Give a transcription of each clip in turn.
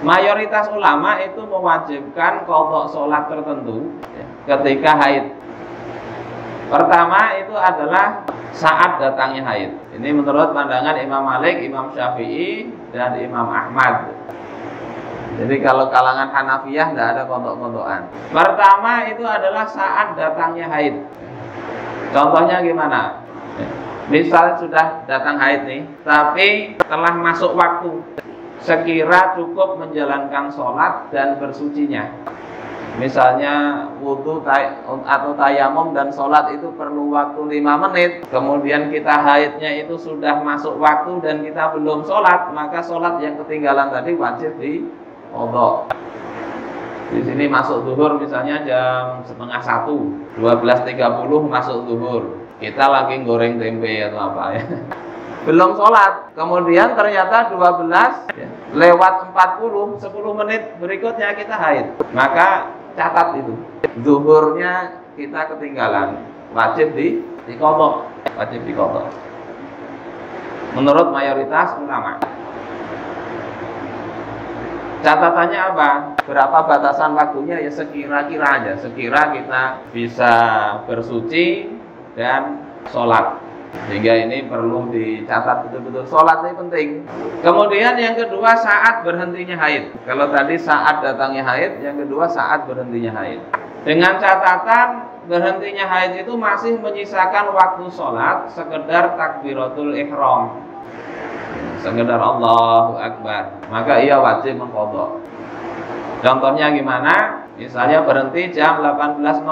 Mayoritas ulama itu mewajibkan qadha sholat tertentu ketika haid. Pertama itu adalah saat datangnya haid. Ini menurut pandangan Imam Malik, Imam Syafi'i, dan Imam Ahmad. Jadi kalau kalangan Hanafiyah tidak ada qadha-qadhaan. Pertama itu adalah saat datangnya haid. Contohnya gimana? Misal sudah datang haid nih, tapi telah masuk waktu, sekira cukup menjalankan sholat dan bersucinya. Misalnya wudhu atau tayamum dan sholat itu perlu waktu 5 menit, kemudian kita haidnya itu sudah masuk waktu dan kita belum sholat, maka sholat yang ketinggalan tadi wajib diqadha. Di sini masuk zuhur misalnya jam setengah 1, 12.30 masuk zuhur. Kita lagi goreng tempe atau apa ya, belum sholat, kemudian ternyata 12 lewat 40, 10 menit berikutnya kita haid, maka catat itu zuhurnya kita ketinggalan, wajib diqadha, wajib diqadha menurut mayoritas ulama. Catatannya apa? Berapa batasan waktunya? Ya sekira-kira aja, sekira kita bisa bersuci dan sholat, sehingga ini perlu dicatat betul-betul. Sholat ini penting. Kemudian yang kedua, saat berhentinya haid. Kalau tadi saat datangnya haid, yang kedua saat berhentinya haid. Dengan catatan berhentinya haid itu masih menyisakan waktu sholat sekedar takbiratul ihram, sekedar Allahu Akbar, maka ia wajib mengqadha. Contohnya gimana? Misalnya berhenti jam 18.05,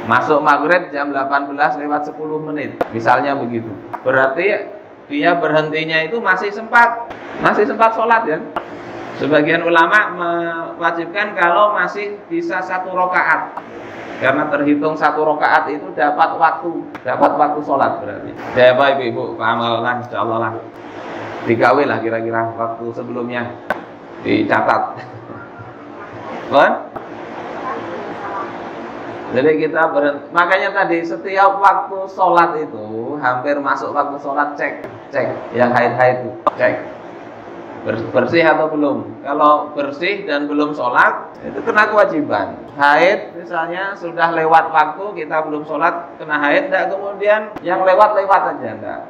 masuk maghrib jam 18 lewat 10 menit, misalnya begitu. Berarti dia berhentinya itu masih sempat sholat ya. Sebagian ulama mewajibkan kalau masih bisa 1 rakaat, karena terhitung 1 rakaat itu dapat waktu sholat berarti. Ya Bapak Ibu, paham lah, insyaallah lah. Digawe lah kira-kira waktu sebelumnya dicatat. Kan? Jadi kita makanya tadi setiap waktu sholat itu hampir masuk waktu sholat cek yang haid cek bersih atau belum. Kalau bersih dan belum sholat itu kena kewajiban. Haid misalnya sudah lewat waktu kita belum sholat kena haid, enggak, kemudian yang lewat aja enggak.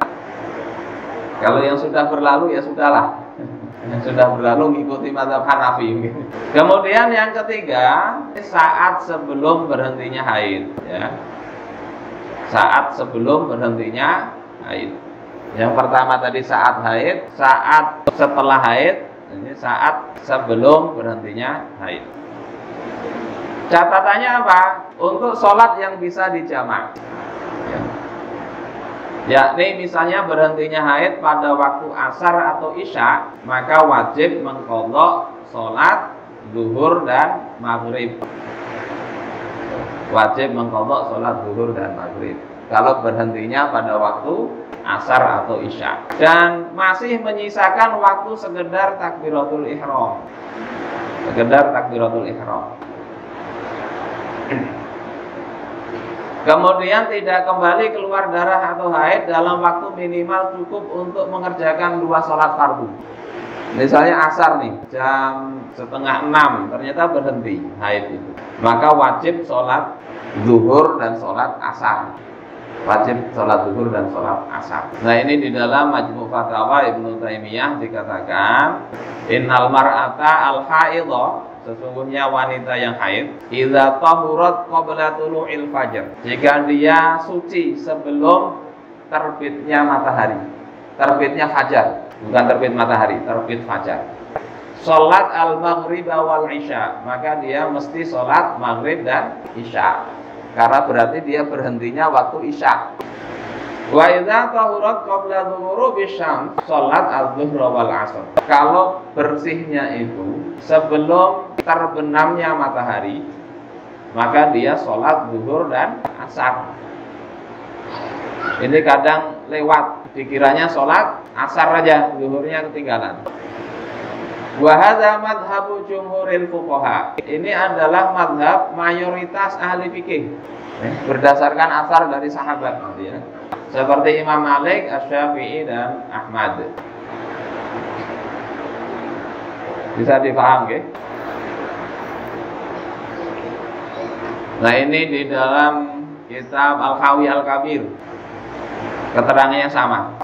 Kalau yang sudah berlalu ya sudahlah. Yang sudah berlalu mengikuti mazhab Hanafi. Kemudian yang ketiga, saat sebelum berhentinya haid ya. Saat sebelum berhentinya haid. Yang pertama tadi saat haid, saat setelah haid, ini saat sebelum berhentinya haid. Catatannya apa? Untuk sholat yang bisa dijamak ya. Yakni misalnya berhentinya haid pada waktu asar atau isya, maka wajib mengqadha sholat zuhur dan maghrib. Wajib mengqadha sholat zuhur dan maghrib kalau berhentinya pada waktu asar atau isya, dan masih menyisakan waktu sekedar takbiratul ihram. Kemudian tidak kembali keluar darah atau haid dalam waktu minimal cukup untuk mengerjakan 2 sholat fardu. Misalnya asar nih, jam 5:30 ternyata berhenti haid itu, maka wajib sholat zuhur dan sholat asar. Nah ini di dalam Majmu' Fatawa Ibnu Taimiyah dikatakan, innal mar'ata al-haidha, sesungguhnya wanita yang haid, idza tahurat qabla tulu'il fajr, jika dia suci sebelum terbitnya matahari, terbitnya fajar, bukan terbit matahari, terbit fajar, sholat al-maghrib wal isya, maka dia mesti sholat maghrib dan isya, karena berarti dia berhentinya waktu isya. Wa idza tahurat qabla ghurubi syams, sholat al-dhuhra wal asr, kalau bersihnya itu sebelum terbenamnya matahari, maka dia sholat zuhur dan asar. Ini kadang lewat, dikiranya sholat asar aja, zuhurnya ketinggalan. Wa hadza madhabu jumhuril fuqaha, ini adalah madhab mayoritas ahli fikih berdasarkan asar dari sahabat ya, seperti Imam Malik, Asy-Syafi'i dan Ahmad. Bisa dipaham, ya? Nah, ini di dalam kitab Al-Qawi Al-Kabir keterangannya sama.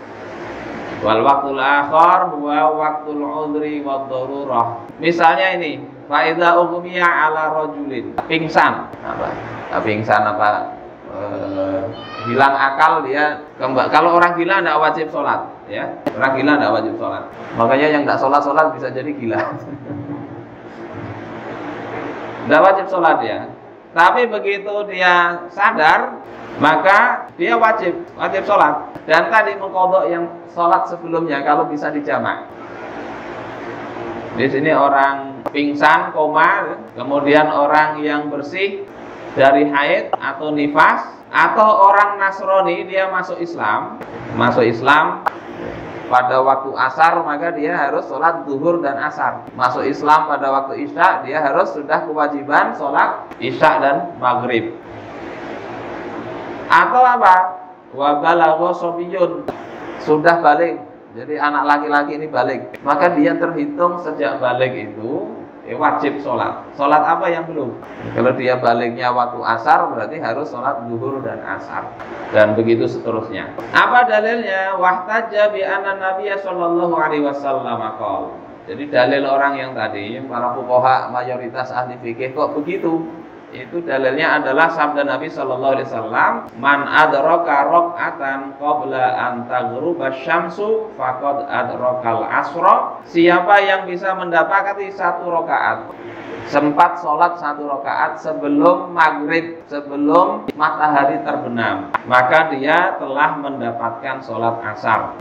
Wal waktul akhar huwa waktul udhri wad darurah. Misalnya ini, fa idza ughmiya ala rajulin, pingsan. Pingsan hilang akal dia. Kalau orang gila tidak wajib sholat, ya. Orang gila tidak wajib sholat. Makanya yang tidak sholat bisa jadi gila. Tidak wajib sholat ya. Tapi begitu dia sadar, maka dia wajib sholat. Dan tadi mengqadha yang sholat sebelumnya kalau bisa dijamak. Di sini orang pingsan, koma, kemudian orang yang bersih dari haid atau nifas, atau orang Nasrani dia masuk Islam pada waktu asar, maka dia harus sholat zuhur dan asar. Masuk Islam pada waktu isya, dia harus sudah kewajiban sholat isya dan maghrib. Atau apa? Wa balagha sabiyun, sudah balik. Jadi anak laki-laki ini balik, maka dia terhitung sejak balik itu wajib sholat. Sholat apa yang belum? Kalau dia baliknya waktu asar, berarti harus sholat zuhur dan asar, dan begitu seterusnya. Apa dalilnya? Wahtajja bi anna Nabiy sallallahu alaihi wasallam qol. Jadi dalil orang yang tadi, para fuqaha mayoritas ahli fikih kok begitu? Itu dalilnya adalah sabda Nabi sallallahu alaihi wasallam, "Man adraka raq'atan qabla an taghruba syamsu faqad adrakal asra." Siapa yang bisa mendapati satu rakaat, sempat sholat satu rakaat sebelum maghrib, sebelum matahari terbenam, maka dia telah mendapatkan sholat asar.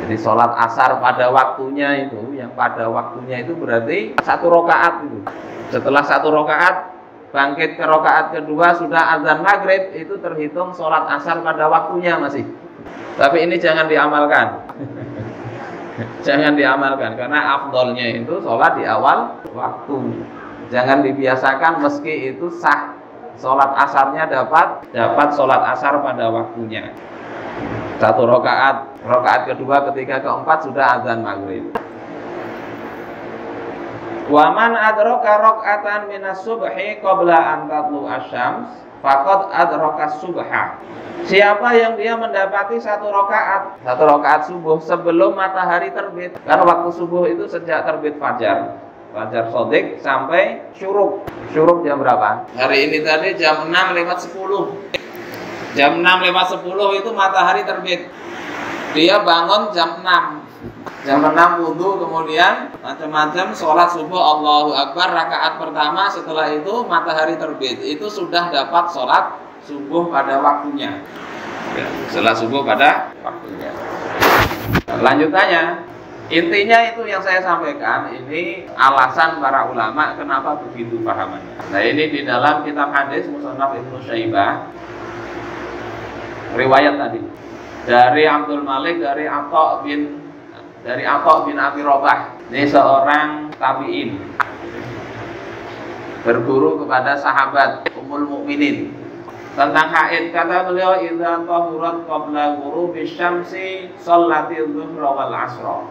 Jadi sholat asar pada waktunya itu, yang pada waktunya itu berarti satu rakaat itu. Setelah satu rakaat bangkit ke rakaat kedua sudah azan maghrib, itu terhitung sholat asar pada waktunya masih. Tapi ini jangan diamalkan. Jangan diamalkan karena afdolnya itu sholat di awal waktu. Jangan dibiasakan meski itu sah. Sholat asarnya dapat sholat asar pada waktunya. Satu rakaat kedua, ketiga, keempat sudah azan maghrib. Waman adraka raq'atan minas subhi qabla an tatlu asyams faqad adraka subha. Siapa yang dia mendapati satu rakaat subuh sebelum matahari terbit. Karena waktu subuh itu sejak terbit fajar shadiq sampai syuruk. Syuruk jam berapa? Hari ini tadi jam 6:10. Jam 6:10 itu matahari terbit. Dia bangun jam 6. Jam 6 wudu, kemudian macam-macam sholat subuh, Allahu Akbar, rakaat pertama, setelah itu matahari terbit. Itu sudah dapat sholat subuh pada waktunya. Sholat subuh pada waktunya. Lanjutannya, intinya itu yang saya sampaikan, ini alasan para ulama kenapa begitu pahamannya. Nah, ini di dalam kitab hadis Musannaf Ibnu Syaibah, riwayat tadi dari Abdul Malik dari Atha bin Abi Robah. Ini seorang tabi'in, berguru kepada sahabat Ummul Mukminin tentang haid. Kata beliau, idza tahurat qabla ghurubi syamsi shallatiz zuhra wal asra.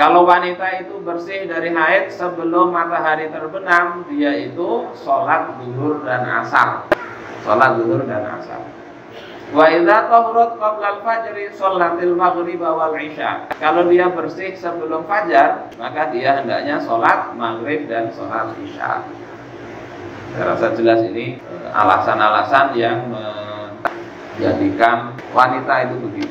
Kalau wanita itu bersih dari haid sebelum matahari terbenam, dia itu sholat zuhur dan asar. Sholat zuhur dan asar. Wa idza tahurat qabla al-fajri sholatil maghrib wal isya. Kalau dia bersih sebelum fajar, maka dia hendaknya sholat maghrib dan sholat isya. Saya rasa jelas ini alasan-alasan yang menjadikan wanita itu begitu.